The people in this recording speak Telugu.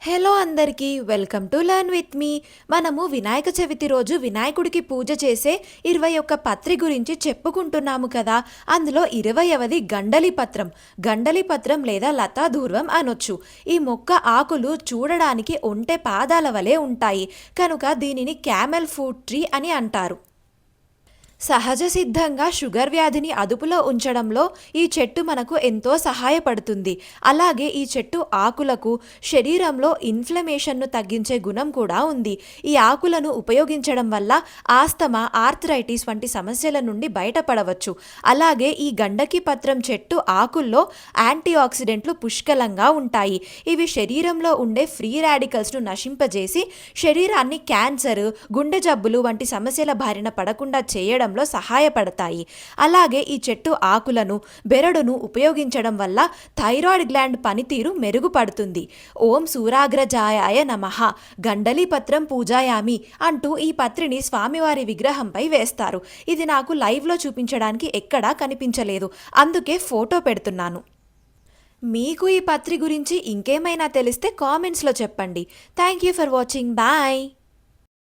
హలో అందరికీ welcome to learn with me. మనము వినాయక చవితి రోజు వినాయకుడికి పూజ చేసే 21 పత్రి గురించి చెప్పుకుంటున్నాము కదా. అందులో 20వది గండలి పత్రం. గండలి పత్రం లేదా లతాధూర్వం అనొచ్చు. ఈ మొక్క ఆకులు చూడడానికి ఒంటె పాదాల వలె ఉంటాయి కనుక దీనిని క్యామెల్ ఫ్రూట్ ట్రీ అని అంటారు. సహజ సిద్ధంగా షుగర్ వ్యాధిని అదుపులో ఉంచడంలో ఈ చెట్టు మనకు ఎంతో సహాయపడుతుంది. అలాగే ఈ చెట్టు ఆకులకు శరీరంలో ఇన్ఫ్లమేషన్ను తగ్గించే గుణం కూడా ఉంది. ఈ ఆకులను ఉపయోగించడం వల్ల ఆస్తమా, ఆర్థరైటిస్ వంటి సమస్యల నుండి బయటపడవచ్చు. అలాగే ఈ గండకి పత్రం చెట్టు ఆకుల్లో యాంటీ ఆక్సిడెంట్లు పుష్కలంగా ఉంటాయి. ఇవి శరీరంలో ఉండే ఫ్రీ రాడికల్స్ను నశింపజేసి శరీరాన్ని క్యాన్సర్, గుండె జబ్బులు వంటి సమస్యల బారిన పడకుండా చేయడం సహాయపడతాయి. అలాగే ఈ చెట్టు ఆకులను, బెరడును ఉపయోగించడం వల్ల థైరాయిడ్ గ్లాండ్ పనితీరు మెరుగుపడుతుంది. ఓం సూరాగ్రజాయాయ నమః గండలి పత్రం పూజాయామి అంటూ ఈ పత్రిని స్వామివారి విగ్రహంపై వేస్తారు. ఇది నాకు లైవ్లో చూపించడానికి ఎక్కడా కనిపించలేదు, అందుకే ఫోటో పెడుతున్నాను. మీకు ఈ పత్రి గురించి ఇంకేమైనా తెలిస్తే కామెంట్స్లో చెప్పండి. Thank you for watching. Bye.